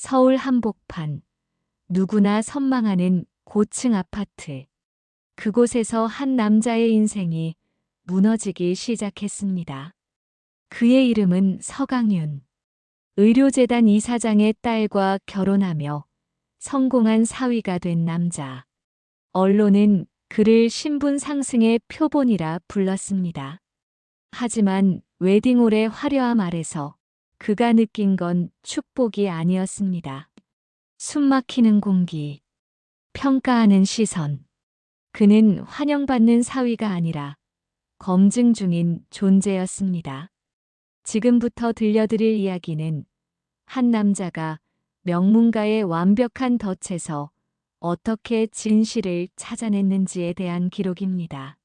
서울 한복판. 누구나 선망하는 고층 아파트. 그곳에서 한 남자의 인생이 무너지기 시작했습니다. 그의 이름은 서강윤. 의료재단 이사장의 딸과 결혼하며 성공한 사위가 된 남자. 언론은 그를 신분 상승의 표본이라 불렀습니다. 하지만 웨딩홀의 화려함 아래서 그가 느낀 건 축복이 아니었습니다. 숨막히는 공기, 평가하는 시선. 그는 환영받는 사위가 아니라 검증 중인 존재였습니다. 지금부터 들려드릴 이야기는 한 남자가 명문가의 완벽한 덫에서 어떻게 진실을 찾아냈는지에 대한 기록입니다.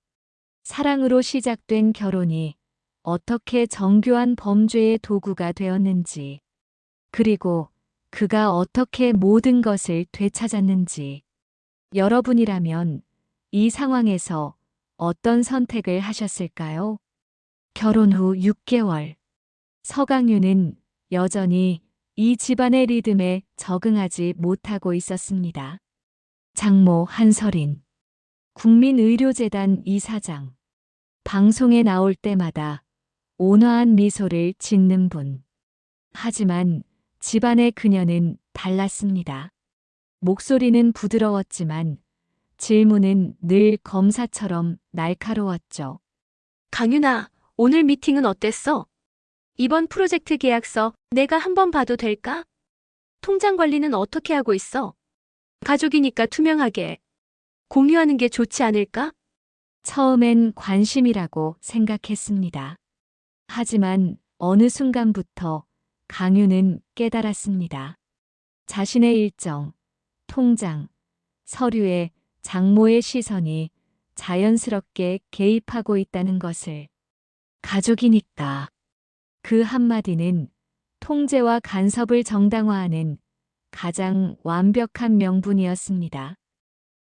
사랑으로 시작된 결혼이 어떻게 정교한 범죄의 도구가 되었는지, 그리고 그가 어떻게 모든 것을 되찾았는지. 여러분이라면 이 상황에서 어떤 선택을 하셨을까요? 결혼 후 6개월. 서강윤은 여전히 이 집안의 리듬에 적응하지 못하고 있었습니다. 장모 한설인, 국민의료재단 이사장. 방송에 나올 때마다 온화한 미소를 짓는 분. 하지만 집안의 그녀는 달랐습니다. 목소리는 부드러웠지만 질문은 늘 검사처럼 날카로웠죠. 강윤아, 오늘 미팅은 어땠어? 이번 프로젝트 계약서 내가 한번 봐도 될까? 통장 관리는 어떻게 하고 있어? 가족이니까 투명하게 공유하는 게 좋지 않을까? 처음엔 관심이라고 생각했습니다. 하지만 어느 순간부터 강윤은 깨달았습니다. 자신의 일정, 통장, 서류에 장모의 시선이 자연스럽게 개입하고 있다는 것을. 가족이니까. 그 한마디는 통제와 간섭을 정당화하는 가장 완벽한 명분이었습니다.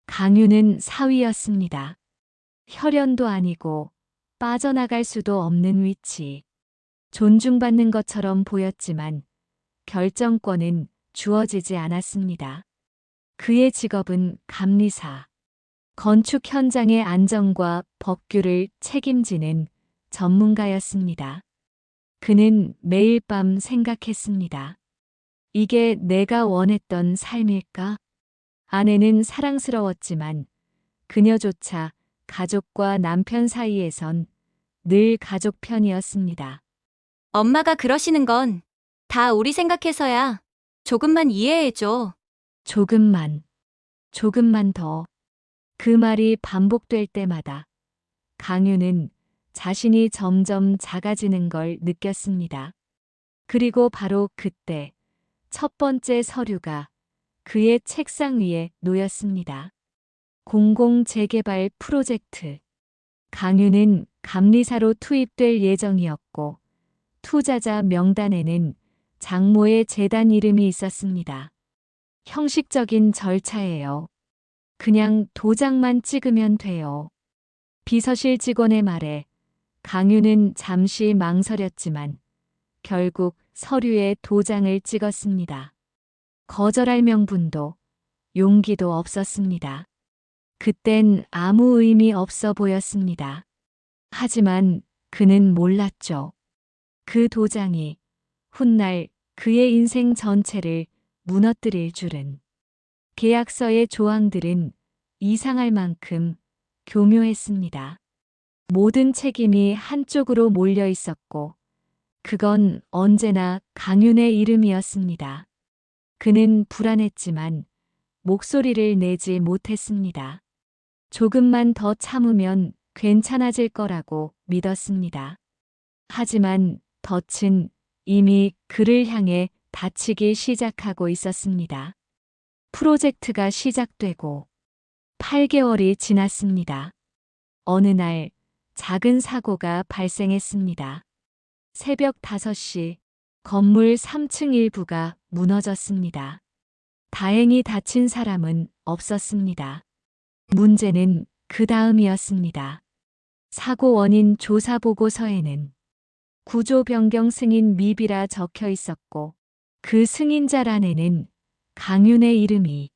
강윤은 사위였습니다. 혈연도 아니고 빠져나갈 수도 없는 위치. 존중받는 것처럼 보였지만 결정권은 주어지지 않았습니다. 그의 직업은 감리사. 건축 현장의 안정과 법규를 책임지는 전문가였습니다. 그는 매일 밤 생각했습니다. 이게 내가 원했던 삶일까? 아내는 사랑스러웠지만 그녀조차 가족과 남편 사이에선 늘 가족 편이었습니다. 엄마가 그러시는 건 다 우리 생각해서야. 조금만 이해해줘. 조금만, 조금만 더. 그 말이 반복될 때마다 강윤은 자신이 점점 작아지는 걸 느꼈습니다. 그리고 바로 그때 첫 번째 서류가 그의 책상 위에 놓였습니다. 공공재개발 프로젝트. 강윤은 감리사로 투입될 예정이었고 투자자 명단에는 장모의 재단 이름이 있었습니다. 형식적인 절차예요. 그냥 도장만 찍으면 돼요. 비서실 직원의 말에 강윤은 잠시 망설였지만 결국 서류에 도장을 찍었습니다. 거절할 명분도 용기도 없었습니다. 그땐 아무 의미 없어 보였습니다. 하지만 그는 몰랐죠. 그 도장이 훗날 그의 인생 전체를 무너뜨릴 줄은. 계약서의 조항들은 이상할 만큼 교묘했습니다. 모든 책임이 한쪽으로 몰려 있었고, 그건 언제나 강윤의 이름이었습니다. 그는 불안했지만 목소리를 내지 못했습니다. 조금만 더 참으면 괜찮아질 거라고 믿었습니다. 하지만 덫은 이미 그를 향해 닫히기 시작하고 있었습니다. 프로젝트가 시작되고 8개월이 지났습니다. 어느 날 작은 사고가 발생했습니다. 새벽 5시 건물 3층 일부가 무너졌습니다. 다행히 다친 사람은 없었습니다. 문제는 그 다음이었습니다. 사고 원인 조사 보고서에는 구조 변경 승인 미비라 적혀 있었고 그 승인자란에는 강윤의 이름이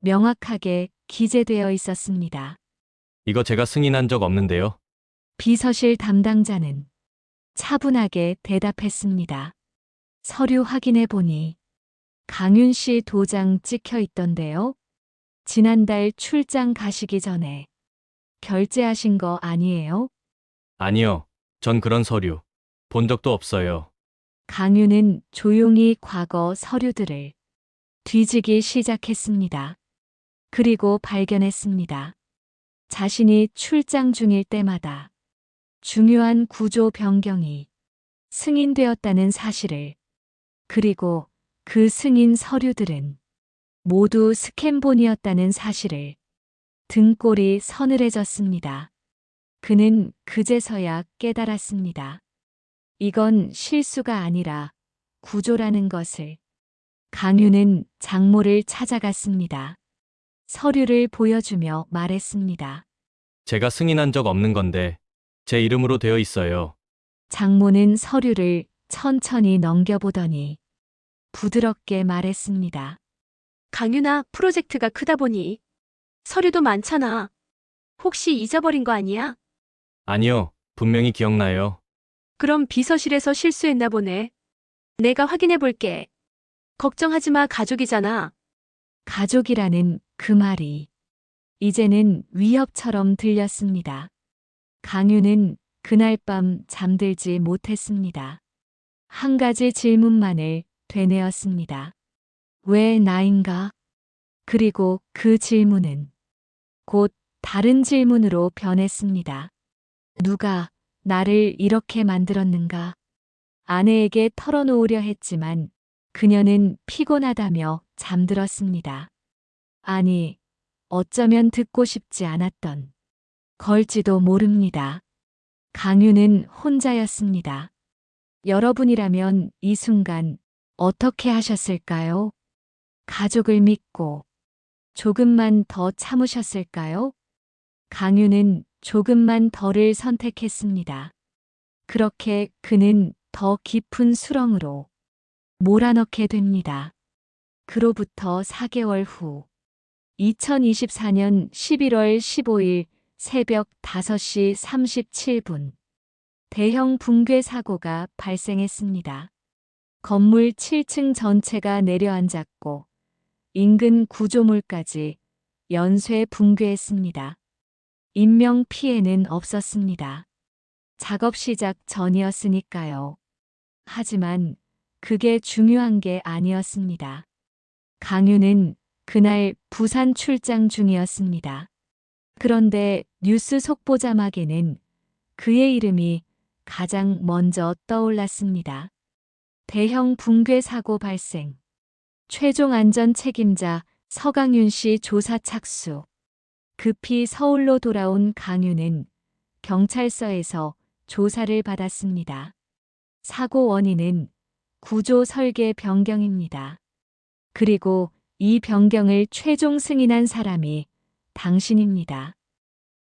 명확하게 기재되어 있었습니다. 이거 제가 승인한 적 없는데요. 비서실 담당자는 차분하게 대답했습니다. 서류 확인해 보니 강윤 씨 도장 찍혀 있던데요. 지난달 출장 가시기 전에 결제하신 거 아니에요? 아니요. 전 그런 서류 본 적도 없어요. 강윤은 조용히 과거 서류들을 뒤지기 시작했습니다. 그리고 발견했습니다. 자신이 출장 중일 때마다 중요한 구조 변경이 승인되었다는 사실을, 그리고 그 승인 서류들은 모두 스캔본이었다는 사실을 등골이 서늘해졌습니다. 그는 그제서야 깨달았습니다. 이건 실수가 아니라 구조라는 것을. 강윤은 장모를 찾아갔습니다. 서류를 보여주며 말했습니다. 제가 승인한 적 없는 건데 제 이름으로 되어 있어요. 장모는 서류를 천천히 넘겨보더니 부드럽게 말했습니다. 강윤아, 프로젝트가 크다 보니 서류도 많잖아. 혹시 잊어버린 거 아니야? 아니요. 분명히 기억나요. 그럼 비서실에서 실수했나 보네. 내가 확인해 볼게. 걱정하지 마, 가족이잖아. 가족이라는 그 말이 이제는 위협처럼 들렸습니다. 강윤은 그날 밤 잠들지 못했습니다. 한 가지 질문만을 되뇌었습니다. 왜 나인가? 그리고 그 질문은 곧 다른 질문으로 변했습니다. 누가 나를 이렇게 만들었는가? 아내에게 털어놓으려 했지만 그녀는 피곤하다며 잠들었습니다. 아니, 어쩌면 듣고 싶지 않았던 걸지도 모릅니다. 강윤은 혼자였습니다. 여러분이라면 이 순간 어떻게 하셨을까요? 가족을 믿고 조금만 더 참으셨을까요? 강윤은 조금만 더를 선택했습니다. 그렇게 그는 더 깊은 수렁으로 몰아넣게 됩니다. 그로부터 4개월 후 2024년 11월 15일 새벽 5시 37분 대형 붕괴 사고가 발생했습니다. 건물 7층 전체가 내려앉았고 인근 구조물까지 연쇄 붕괴했습니다. 인명 피해는 없었습니다. 작업 시작 전이었으니까요. 하지만 그게 중요한 게 아니었습니다. 강윤은 그날 부산 출장 중이었습니다. 그런데 뉴스 속보 자막에는 그의 이름이 가장 먼저 떠올랐습니다. 대형 붕괴 사고 발생. 최종 안전 책임자 서강윤 씨 조사 착수. 급히 서울로 돌아온 강윤은 경찰서에서 조사를 받았습니다. 사고 원인은 구조 설계 변경입니다. 그리고 이 변경을 최종 승인한 사람이 당신입니다.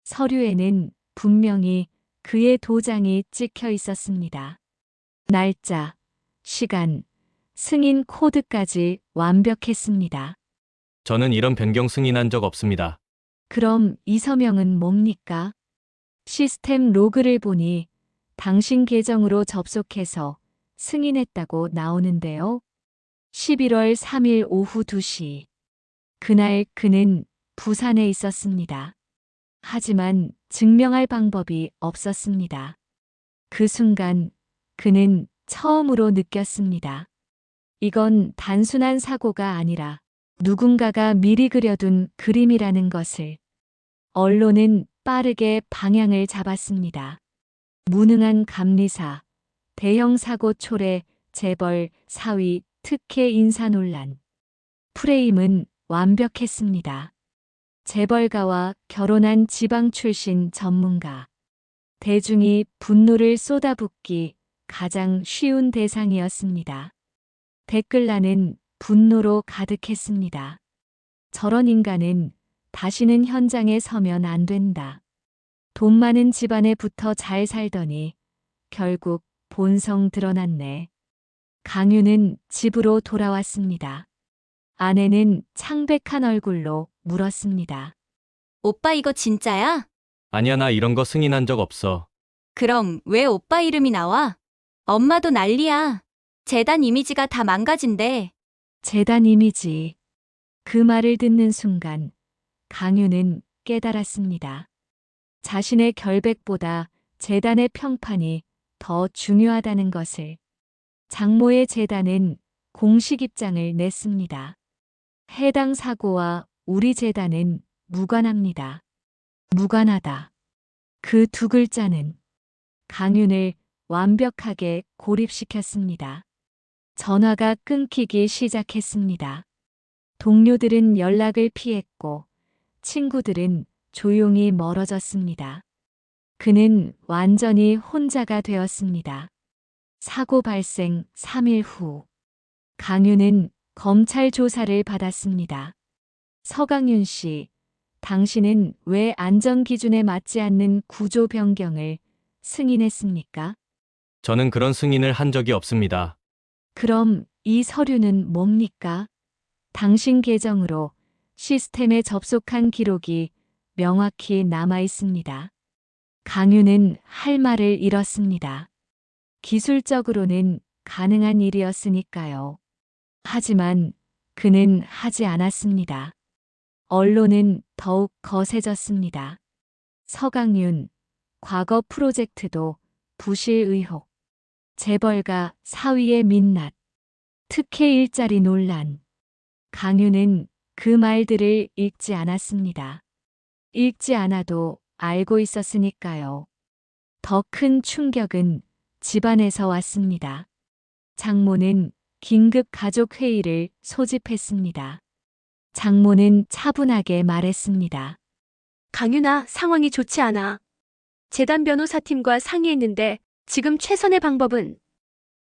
서류에는 분명히 그의 도장이 찍혀 있었습니다. 날짜, 시간, 승인 코드까지 완벽했습니다. 저는 이런 변경 승인한 적 없습니다. 그럼 이 서명은 뭡니까? 시스템 로그를 보니 당신 계정으로 접속해서 승인했다고 나오는데요. 11월 3일 오후 2시. 그날 그는 부산에 있었습니다. 하지만 증명할 방법이 없었습니다. 그 순간 그는 처음으로 느꼈습니다. 이건 단순한 사고가 아니라 누군가가 미리 그려둔 그림이라는 것을. 언론은 빠르게 방향을 잡았습니다. 무능한 감리사, 대형 사고 초래, 재벌, 사위, 특혜 인사 논란. 프레임은 완벽했습니다. 재벌가와 결혼한 지방 출신 전문가. 대중이 분노를 쏟아붓기 가장 쉬운 대상이었습니다. 댓글란은 분노로 가득했습니다. 저런 인간은 다시는 현장에 서면 안 된다. 돈 많은 집안에 붙어 잘 살더니 결국 본성 드러났네. 강유는 집으로 돌아왔습니다. 아내는 창백한 얼굴로 물었습니다. 오빠 이거 진짜야? 아니야, 나 이런 거 승인한 적 없어. 그럼 왜 오빠 이름이 나와? 엄마도 난리야. 재단 이미지가 다 망가진대. 재단 이미지. 그 말을 듣는 순간 강유는 깨달았습니다. 자신의 결백보다 재단의 평판이 더 중요하다는 것을. 장모의 재단은 공식 입장을 냈습니다. 해당 사고와 우리 재단은 무관합니다. 무관하다. 그 두 글자는 강윤을 완벽하게 고립시켰습니다. 전화가 끊기기 시작했습니다. 동료들은 연락을 피했고 친구들은 조용히 멀어졌습니다. 그는 완전히 혼자가 되었습니다. 사고 발생 3일 후 강윤은 검찰 조사를 받았습니다. 서강윤 씨, 당신은 왜 안전기준에 맞지 않는 구조 변경을 승인했습니까? 저는 그런 승인을 한 적이 없습니다. 그럼 이 서류는 뭡니까? 당신 계정으로 시스템에 접속한 기록이 명확히 남아 있습니다. 강유는 할 말을 잃었습니다. 기술적으로는 가능한 일이었으니까요. 하지만 그는 하지 않았습니다. 언론은 더욱 거세졌습니다. 서강윤, 과거 프로젝트도 부실 의혹, 재벌가 사위의 민낯, 특혜 일자리 논란. 강윤은 그 말들을 읽지 않았습니다. 읽지 않아도 알고 있었으니까요. 더 큰 충격은 집안에서 왔습니다. 장모는 긴급 가족회의를 소집했습니다. 장모는 차분하게 말했습니다. 강윤아, 상황이 좋지 않아. 재단 변호사팀과 상의했는데 지금 최선의 방법은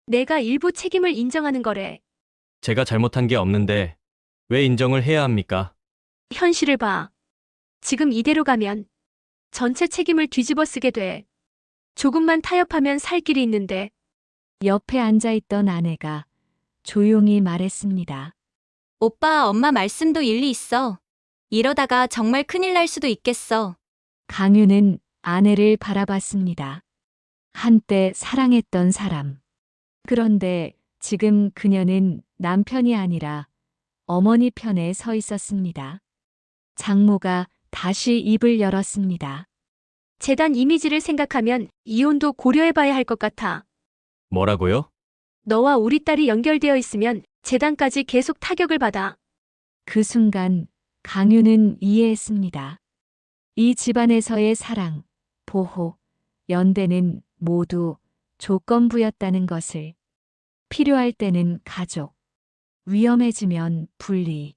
내가 일부 책임을 인정하는 거래. 제가 잘못한 게 없는데 왜 인정을 해야 합니까? 현실을 봐. 지금 이대로 가면 전체 책임을 뒤집어 쓰게 돼. 조금만 타협하면 살 길이 있는데. 옆에 앉아있던 아내가 조용히 말했습니다. 오빠 엄마 말씀도 일리 있어. 이러다가 정말 큰일 날 수도 있겠어. 강유는 아내를 바라봤습니다. 한때 사랑했던 사람. 그런데 지금 그녀는 남편이 아니라 어머니 편에 서 있었습니다. 장모가 다시 입을 열었습니다. 재단 이미지를 생각하면 이혼도 고려해봐야 할 것 같아. 뭐라고요? 너와 우리 딸이 연결되어 있으면 재단까지 계속 타격을 받아. 그 순간 강유는 이해했습니다. 이 집안에서의 사랑, 보호, 연대는 모두 조건부였다는 것을. 필요할 때는 가족, 위험해지면 분리.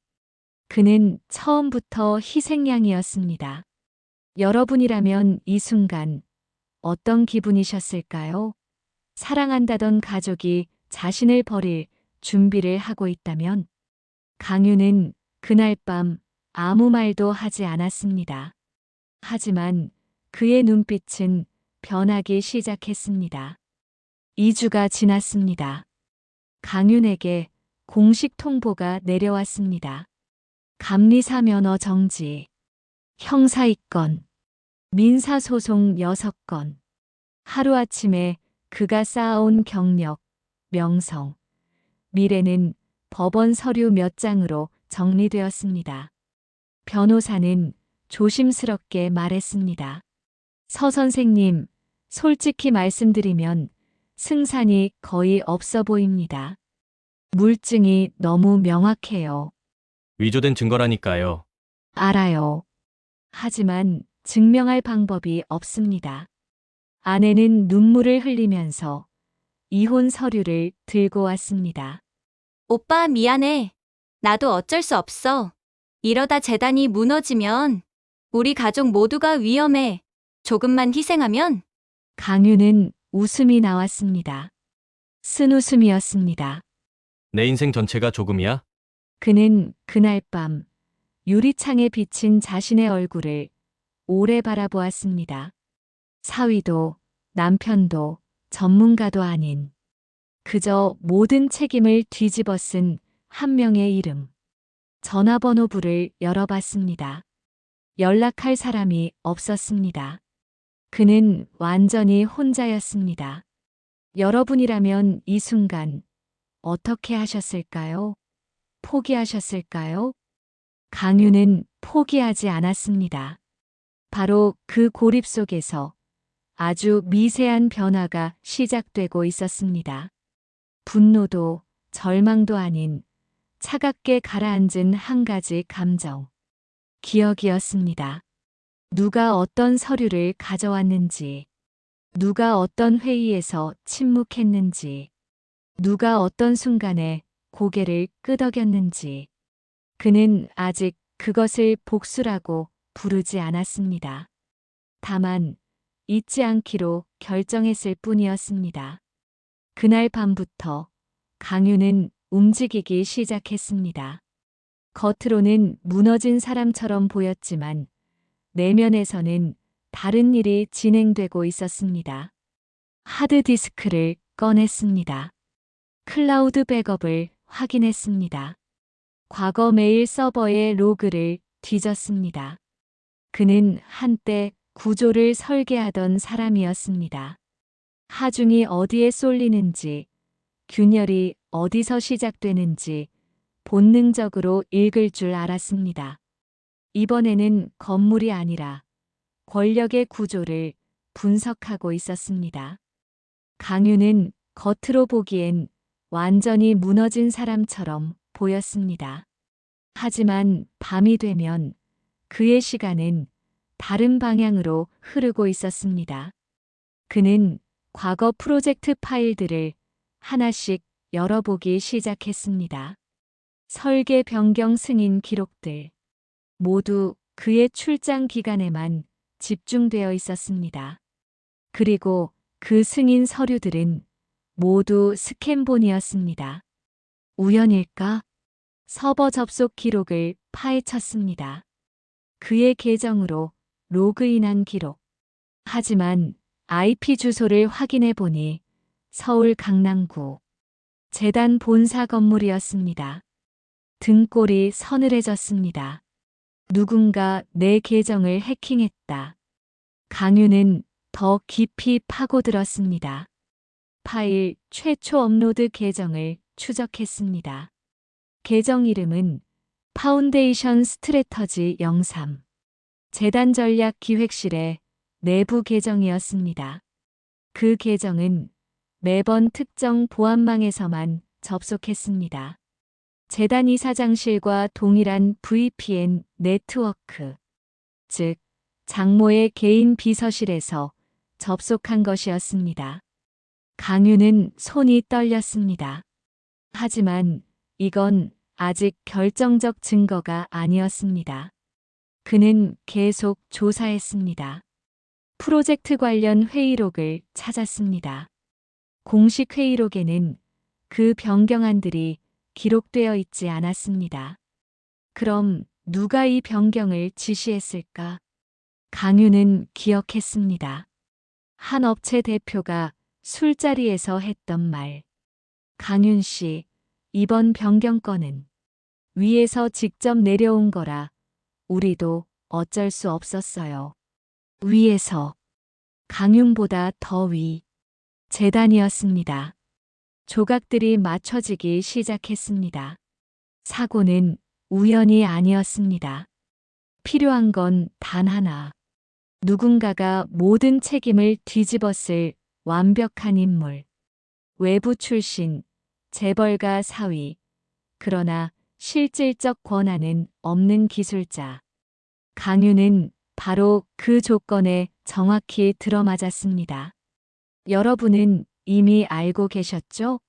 그는 처음부터 희생양이었습니다. 여러분이라면 이 순간 어떤 기분이셨을까요? 사랑한다던 가족이 자신을 버릴 준비를 하고 있다면? 강유는 그날 밤 아무 말도 하지 않았습니다. 하지만 그의 눈빛은 변하기 시작했습니다. 2주가 지났습니다. 강윤에게 공식 통보가 내려왔습니다. 감리사 면허 정지, 형사 입건, 민사소송 6건. 하루아침에 그가 쌓아온 경력, 명성, 미래는 법원 서류 몇 장으로 정리되었습니다. 변호사는 조심스럽게 말했습니다. 서 선생님, 솔직히 말씀드리면 승산이 거의 없어 보입니다. 물증이 너무 명확해요. 위조된 증거라니까요. 알아요. 하지만 증명할 방법이 없습니다. 아내는 눈물을 흘리면서 이혼 서류를 들고 왔습니다. 오빠 미안해. 나도 어쩔 수 없어. 이러다 재단이 무너지면 우리 가족 모두가 위험해. 조금만 희생하면? 강유는 웃음이 나왔습니다. 쓴웃음이었습니다. 내 인생 전체가 조금이야? 그는 그날 밤 유리창에 비친 자신의 얼굴을 오래 바라보았습니다. 사위도 남편도 전문가도 아닌 그저 모든 책임을 뒤집어 쓴 한 명의 이름. 전화번호부를 열어봤습니다. 연락할 사람이 없었습니다. 그는 완전히 혼자였습니다. 여러분이라면 이 순간 어떻게 하셨을까요? 포기하셨을까요? 강유는 포기하지 않았습니다. 바로 그 고립 속에서 아주 미세한 변화가 시작되고 있었습니다. 분노도 절망도 아닌 차갑게 가라앉은 한 가지 감정. 기억이었습니다. 누가 어떤 서류를 가져왔는지, 누가 어떤 회의에서 침묵했는지, 누가 어떤 순간에 고개를 끄덕였는지. 그는 아직 그것을 복수라고 부르지 않았습니다. 다만 잊지 않기로 결정했을 뿐이었습니다. 그날 밤부터 강유는 움직이기 시작했습니다. 겉으로는 무너진 사람처럼 보였지만 내면에서는 다른 일이 진행되고 있었습니다. 하드디스크를 꺼냈습니다. 클라우드 백업을 확인했습니다. 과거 메일 서버의 로그를 뒤졌습니다. 그는 한때 구조를 설계하던 사람이었습니다. 하중이 어디에 쏠리는지, 균열이 어디서 시작되는지 본능적으로 읽을 줄 알았습니다. 이번에는 건물이 아니라 권력의 구조를 분석하고 있었습니다. 강유는 겉으로 보기엔 완전히 무너진 사람처럼 보였습니다. 하지만 밤이 되면 그의 시간은 다른 방향으로 흐르고 있었습니다. 그는 과거 프로젝트 파일들을 하나씩 열어보기 시작했습니다. 설계 변경 승인 기록들. 모두 그의 출장 기간에만 집중되어 있었습니다. 그리고 그 승인 서류들은 모두 스캔본이었습니다. 우연일까? 서버 접속 기록을 파헤쳤습니다. 그의 계정으로 로그인한 기록. 하지만 IP 주소를 확인해 보니 서울 강남구 재단 본사 건물이었습니다. 등골이 서늘해졌습니다. 누군가 내 계정을 해킹했다. 강유는 더 깊이 파고들었습니다. 파일 최초 업로드 계정을 추적했습니다. 계정 이름은 파운데이션 스트래터지 03. 재단 전략 기획실의 내부 계정이었습니다. 그 계정은 매번 특정 보안망에서만 접속했습니다. 재단 이사장실과 동일한 VPN 네트워크, 즉 장모의 개인 비서실에서 접속한 것이었습니다. 강유는 손이 떨렸습니다. 하지만 이건 아직 결정적 증거가 아니었습니다. 그는 계속 조사했습니다. 프로젝트 관련 회의록을 찾았습니다. 공식 회의록에는 그 변경안들이 기록되어 있지 않았습니다. 그럼 누가 이 변경을 지시했을까? 강유는 기억했습니다. 한 업체 대표가 술자리에서 했던 말. 강윤 씨, 이번 변경 건은 위에서 직접 내려온 거라 우리도 어쩔 수 없었어요. 위에서 강윤보다 더 위. 재단이었습니다. 조각들이 맞춰지기 시작했습니다. 사고는 우연이 아니었습니다. 필요한 건 단 하나. 누군가가 모든 책임을 뒤집었을 완벽한 인물. 외부 출신, 재벌가 사위. 그러나 실질적 권한은 없는 기술자. 강유는 바로 그 조건에 정확히 들어맞았습니다. 여러분은 이미 알고 계셨죠?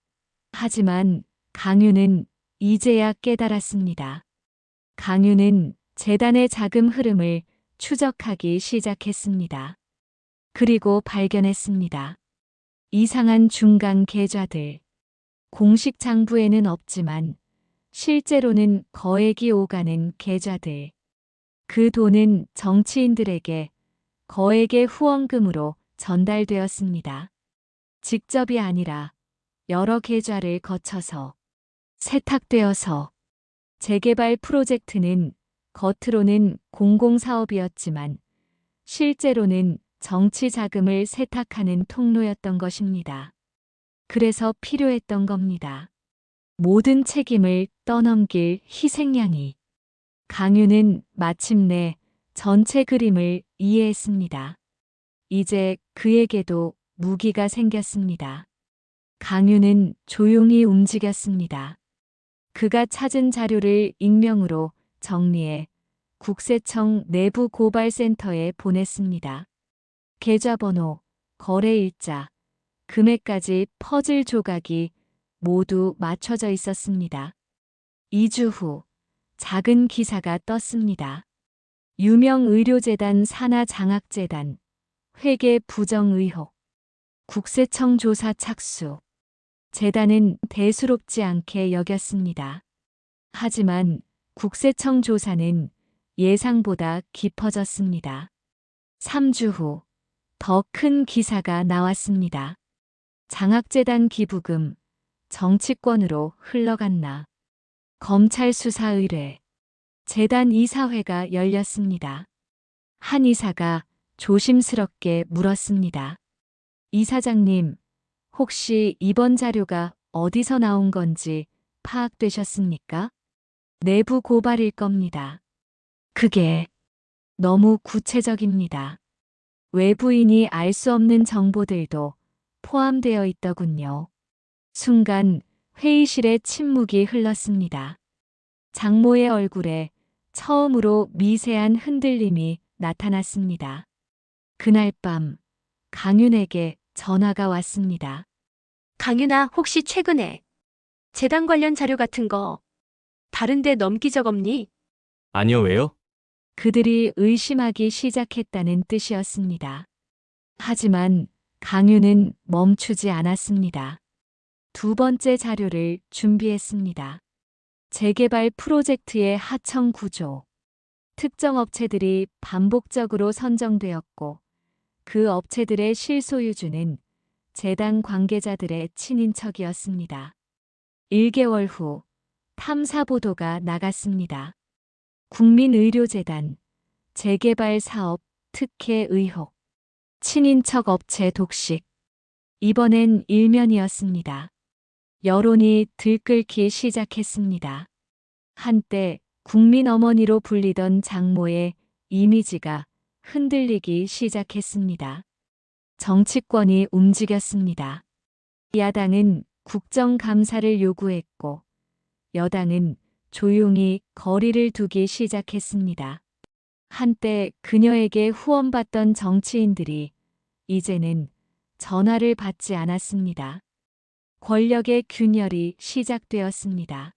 하지만 강유는 이제야 깨달았습니다. 강유는 재단의 자금 흐름을 추적하기 시작했습니다. 그리고 발견했습니다. 이상한 중간 계좌들. 공식 장부에는 없지만 실제로는 거액이 오가는 계좌들. 그 돈은 정치인들에게 거액의 후원금으로 전달되었습니다. 직접이 아니라 여러 계좌를 거쳐서 세탁되어서 재개발 프로젝트는 겉으로는 공공사업이었지만 실제로는 정치 자금을 세탁하는 통로였던 것입니다. 그래서 필요했던 겁니다. 모든 책임을 떠넘길 희생양이. 강유는 마침내 전체 그림을 이해했습니다. 이제 그에게도 무기가 생겼습니다. 강유는 조용히 움직였습니다. 그가 찾은 자료를 익명으로 정리해 국세청 내부 고발센터에 보냈습니다. 계좌번호, 거래일자, 금액까지 퍼즐 조각이 모두 맞춰져 있었습니다. 2주 후 작은 기사가 떴습니다. 유명 의료재단 산하장학재단, 회계 부정 의혹, 국세청 조사 착수. 재단은 대수롭지 않게 여겼습니다. 하지만 국세청 조사는 예상보다 깊어졌습니다. 3주 후 더 큰 기사가 나왔습니다. 장학재단 기부금, 정치권으로 흘러갔나. 검찰 수사 의뢰. 재단 이사회가 열렸습니다. 한 이사가 조심스럽게 물었습니다. 이사장님, 혹시 이번 자료가 어디서 나온 건지 파악되셨습니까? 내부 고발일 겁니다. 그게 너무 구체적입니다. 외부인이 알 수 없는 정보들도 포함되어 있더군요. 순간 회의실에 침묵이 흘렀습니다. 장모의 얼굴에 처음으로 미세한 흔들림이 나타났습니다. 그날 밤 강윤에게 전화가 왔습니다. 강윤아, 혹시 최근에 재단 관련 자료 같은 거 다른데 넘기 적 없니? 아니요, 왜요? 그들이 의심하기 시작했다는 뜻이었습니다. 하지만 강윤은 멈추지 않았습니다. 두 번째 자료를 준비했습니다. 재개발 프로젝트의 하청 구조. 특정 업체들이 반복적으로 선정되었고 그 업체들의 실소유주는 재단 관계자들의 친인척이었습니다. 1개월 후 탐사 보도가 나갔습니다. 국민의료재단, 재개발 사업, 특혜 의혹, 친인척 업체 독식. 이번엔 일면이었습니다. 여론이 들끓기 시작했습니다. 한때 국민 어머니로 불리던 장모의 이미지가 흔들리기 시작했습니다. 정치권이 움직였습니다. 야당은 국정감사를 요구했고 여당은 조용히 거리를 두기 시작했습니다. 한때 그녀에게 후원받던 정치인들이 이제는 전화를 받지 않았습니다. 권력의 균열이 시작되었습니다.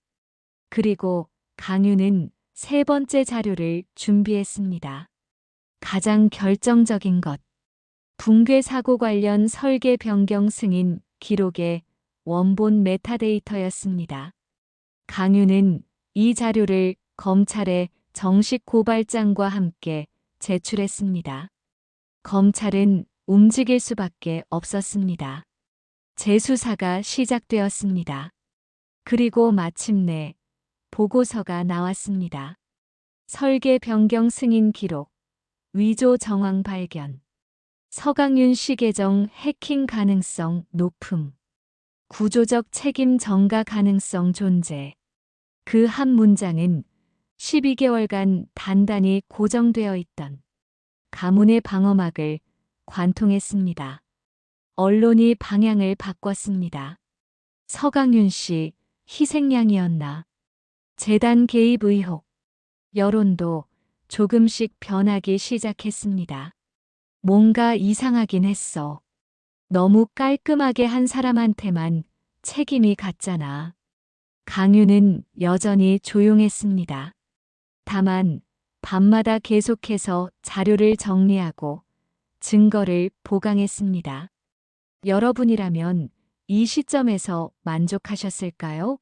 그리고 강윤은 세 번째 자료를 준비했습니다. 가장 결정적인 것. 붕괴 사고 관련 설계 변경 승인 기록의 원본 메타데이터였습니다. 강윤은 이 자료를 검찰에 정식 고발장과 함께 제출했습니다. 검찰은 움직일 수밖에 없었습니다. 재수사가 시작되었습니다. 그리고 마침내 보고서가 나왔습니다. 설계 변경 승인 기록, 위조 정황 발견, 서강윤 씨 계정 해킹 가능성 높음, 구조적 책임 전가 가능성 존재. 그 한 문장은 12개월간 단단히 고정되어 있던 가문의 방어막을 관통했습니다. 언론이 방향을 바꿨습니다. 서강윤 씨 희생양이었나? 재단 개입 의혹. 여론도 조금씩 변하기 시작했습니다. 뭔가 이상하긴 했어. 너무 깔끔하게 한 사람한테만 책임이 갔잖아. 강윤은 여전히 조용했습니다. 다만 밤마다 계속해서 자료를 정리하고 증거를 보강했습니다. 여러분이라면 이 시점에서 만족하셨을까요?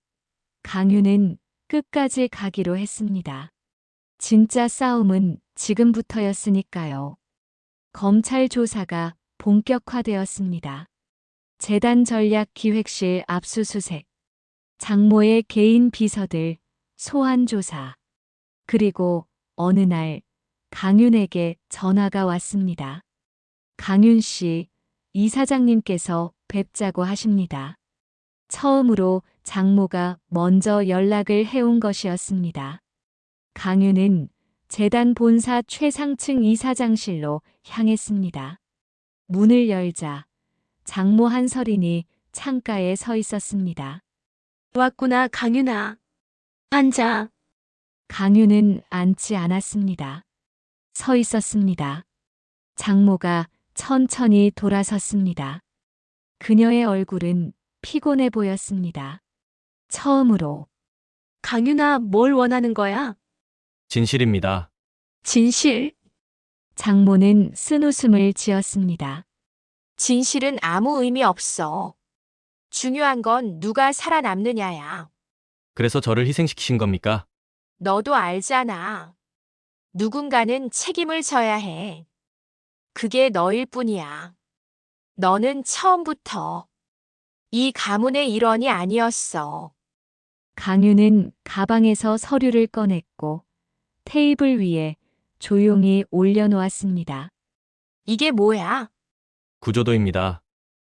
강윤은 끝까지 가기로 했습니다. 진짜 싸움은 지금부터였으니까요. 검찰 조사가 본격화되었습니다. 재단 전략 기획실 압수수색, 장모의 개인 비서들 소환 조사. 그리고 어느 날 강윤에게 전화가 왔습니다. 강윤 씨, 이사장님께서 뵙자고 하십니다. 처음으로 장모가 먼저 연락을 해온 것이었습니다. 강윤은 재단 본사 최상층 이사장실로 향했습니다. 문을 열자 장모 한설인이 창가에 서 있었습니다. 왔구나, 강윤아. 앉아. 강윤은 앉지 않았습니다. 서 있었습니다. 장모가 천천히 돌아섰습니다. 그녀의 얼굴은 피곤해 보였습니다. 처음으로 강윤아, 뭘 원하는 거야? 진실입니다. 진실? 장모는 쓴웃음을 지었습니다. 진실은 아무 의미 없어. 중요한 건 누가 살아남느냐야. 그래서 저를 희생시키신 겁니까? 너도 알잖아. 누군가는 책임을 져야 해. 그게 너일 뿐이야. 너는 처음부터 이 가문의 일원이 아니었어. 강윤은 가방에서 서류를 꺼냈고 테이블 위에 조용히 올려놓았습니다. 이게 뭐야? 구조도입니다.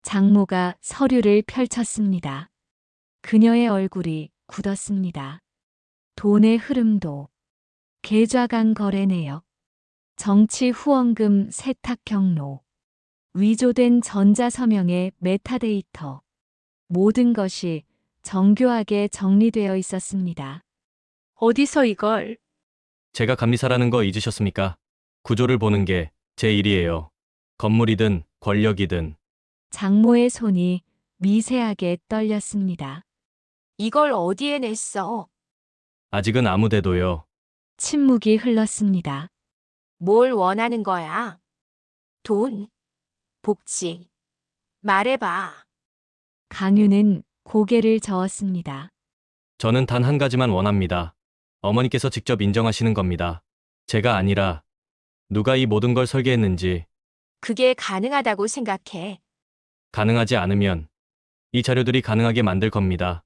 장모가 서류를 펼쳤습니다. 그녀의 얼굴이 굳었습니다. 돈의 흐름도, 계좌간 거래 내역, 정치 후원금 세탁 경로, 위조된 전자서명의 메타데이터, 모든 것이 정교하게 정리되어 있었습니다. 어디서 이걸? 제가 감리사라는 거 잊으셨습니까? 구조를 보는 게 제 일이에요. 건물이든 권력이든. 장모의 손이 미세하게 떨렸습니다. 이걸 어디에 냈어? 아직은 아무데도요. 침묵이 흘렀습니다. 뭘 원하는 거야? 돈? 복지? 말해봐. 강윤은 고개를 저었습니다. 저는 단 한 가지만 원합니다. 어머니께서 직접 인정하시는 겁니다. 제가 아니라 누가 이 모든 걸 설계했는지. 그게 가능하다고 생각해. 가능하지 않으면 이 자료들이 가능하게 만들 겁니다.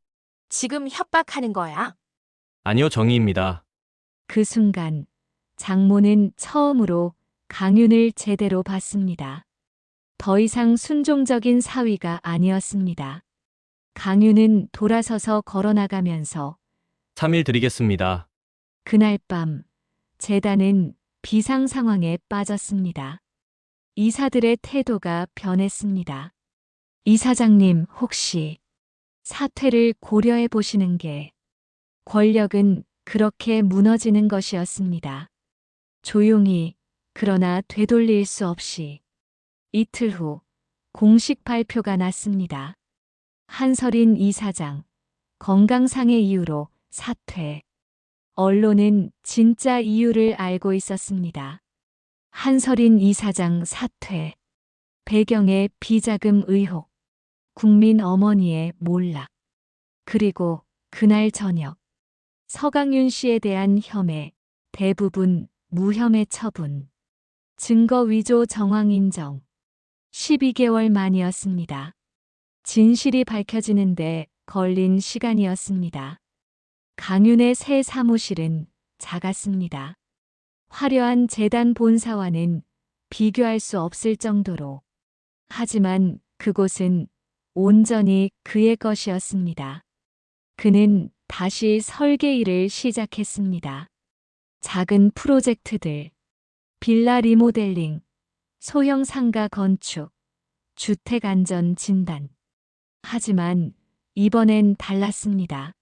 지금 협박하는 거야. 아니요, 정의입니다. 그 순간 장모는 처음으로 강윤을 제대로 봤습니다. 더 이상 순종적인 사위가 아니었습니다. 강윤은 돌아서서 걸어나가면서 3일 드리겠습니다. 그날 밤 재단은 비상 상황에 빠졌습니다. 이사들의 태도가 변했습니다. 이사장님, 혹시 사퇴를 고려해 보시는 게 권력은 그렇게 무너지는 것이었습니다. 조용히, 그러나 되돌릴 수 없이 이틀 후 공식 발표가 났습니다. 한설인 이사장, 건강상의 이유로 사퇴. 언론은 진짜 이유를 알고 있었습니다. 한설인 이사장 사퇴. 배경에 비자금 의혹. 국민 어머니의 몰락. 그리고 그날 저녁. 서강윤 씨에 대한 혐의, 대부분 무혐의 처분. 증거 위조 정황 인정. 12개월 만이었습니다. 진실이 밝혀지는데 걸린 시간이었습니다. 강윤의 새 사무실은 작았습니다. 화려한 재단 본사와는 비교할 수 없을 정도로. 하지만 그곳은 온전히 그의 것이었습니다. 그는 다시 설계 일을 시작했습니다. 작은 프로젝트들, 빌라 리모델링, 소형 상가 건축, 주택 안전 진단. 하지만 이번엔 달랐습니다.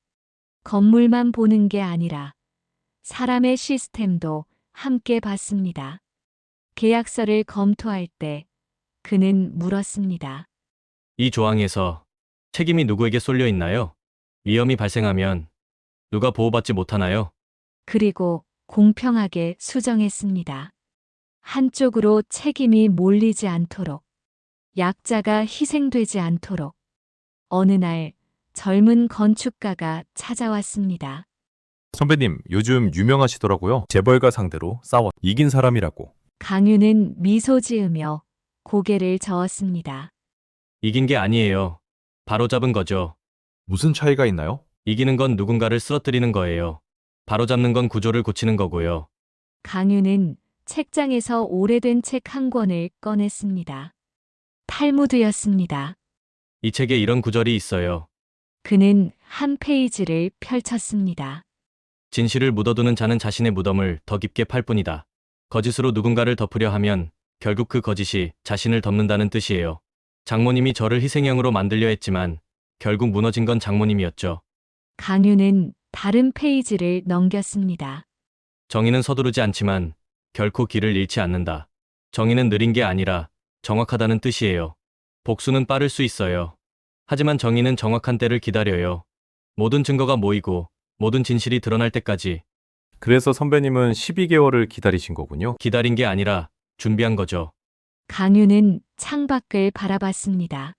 건물만 보는 게 아니라 사람의 시스템도 함께 봤습니다. 계약서를 검토할 때 그는 물었습니다. 이 조항에서 책임이 누구에게 쏠려 있나요? 위험이 발생하면 누가 보호받지 못하나요? 그리고 공평하게 수정했습니다. 한쪽으로 책임이 몰리지 않도록, 약자가 희생되지 않도록. 어느 날 젊은 건축가가 찾아왔습니다. 선배님, 요즘 유명하시더라고요. 재벌가 상대로 싸워 이긴 사람이라고. 강윤은 미소 지으며 고개를 저었습니다. 이긴 게 아니에요. 바로잡은 거죠. 무슨 차이가 있나요? 이기는 건 누군가를 쓰러뜨리는 거예요. 바로잡는 건 구조를 고치는 거고요. 강유는 책장에서 오래된 책 한 권을 꺼냈습니다. 탈무드였습니다. 이 책에 이런 구절이 있어요. 그는 한 페이지를 펼쳤습니다. 진실을 묻어두는 자는 자신의 무덤을 더 깊게 팔 뿐이다. 거짓으로 누군가를 덮으려 하면 결국 그 거짓이 자신을 덮는다는 뜻이에요. 장모님이 저를 희생양으로 만들려 했지만 결국 무너진 건 장모님이었죠. 강유는 다른 페이지를 넘겼습니다. 정의는 서두르지 않지만 결코 길을 잃지 않는다. 정의는 느린 게 아니라 정확하다는 뜻이에요. 복수는 빠를 수 있어요. 하지만 정의는 정확한 때를 기다려요. 모든 증거가 모이고 모든 진실이 드러날 때까지 그래서 선배님은 12개월을 기다리신 거군요. 기다린 게 아니라 준비한 거죠. 강유는 창밖을 바라봤습니다.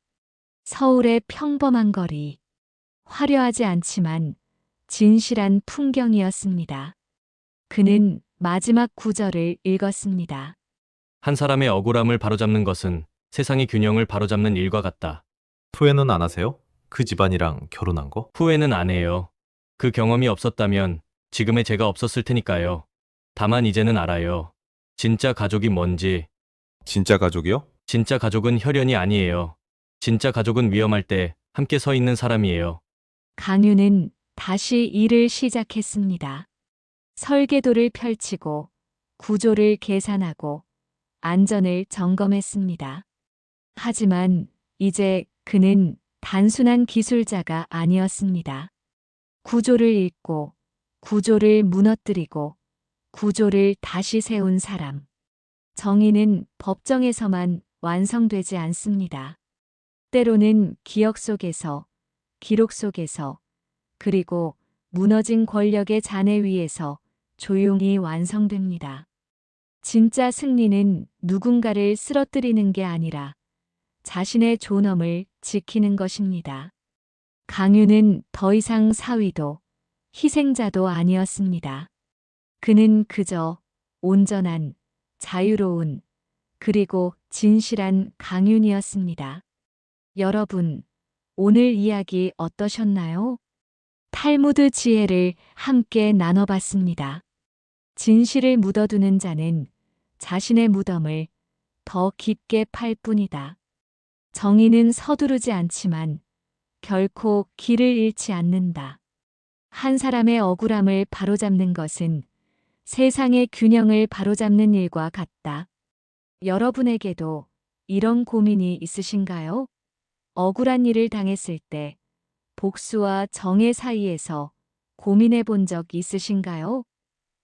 서울의 평범한 거리. 화려하지 않지만 진실한 풍경이었습니다. 그는 마지막 구절을 읽었습니다. 한 사람의 억울함을 바로잡는 것은 세상의 균형을 바로잡는 일과 같다. 후회는 안 하세요? 그 집안이랑 결혼한 거? 후회는 안 해요. 그 경험이 없었다면 지금의 제가 없었을 테니까요. 다만 이제는 알아요. 진짜 가족이 뭔지. 진짜 가족이요? 진짜 가족은 혈연이 아니에요. 진짜 가족은 위험할 때 함께 서 있는 사람이에요. 강유는 다시 일을 시작했습니다. 설계도를 펼치고 구조를 계산하고 안전을 점검했습니다. 하지만 이제 그는 단순한 기술자가 아니었습니다. 구조를 읽고 구조를 무너뜨리고 구조를 다시 세운 사람. 정의는 법정에서만 완성되지 않습니다. 때로는 기억 속에서, 기록 속에서, 그리고 무너진 권력의 잔해 위에서 조용히 완성됩니다. 진짜 승리는 누군가를 쓰러뜨리는 게 아니라 자신의 존엄을 지키는 것입니다. 강유는 더 이상 사위도 희생자도 아니었습니다. 그는 그저 온전한, 자유로운, 그리고 진실한 강윤이었습니다. 여러분, 오늘 이야기 어떠셨나요? 탈무드 지혜를 함께 나눠봤습니다. 진실을 묻어두는 자는 자신의 무덤을 더 깊게 팔 뿐이다. 정의는 서두르지 않지만 결코 길을 잃지 않는다. 한 사람의 억울함을 바로잡는 것은 세상의 균형을 바로잡는 일과 같다. 여러분에게도 이런 고민이 있으신가요? 억울한 일을 당했을 때 복수와 정의 사이에서 고민해 본 적 있으신가요?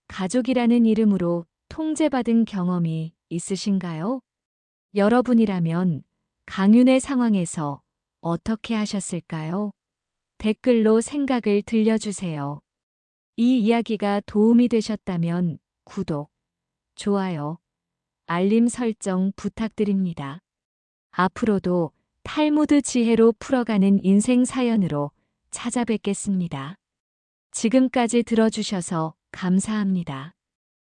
가족이라는 이름으로 통제받은 경험이 있으신가요? 여러분이라면 강윤의 상황에서 어떻게 하셨을까요? 댓글로 생각을 들려주세요. 이 이야기가 도움이 되셨다면 구독, 좋아요, 알림 설정 부탁드립니다. 앞으로도 탈무드 지혜로 풀어가는 인생 사연으로 찾아뵙겠습니다. 지금까지 들어주셔서 감사합니다.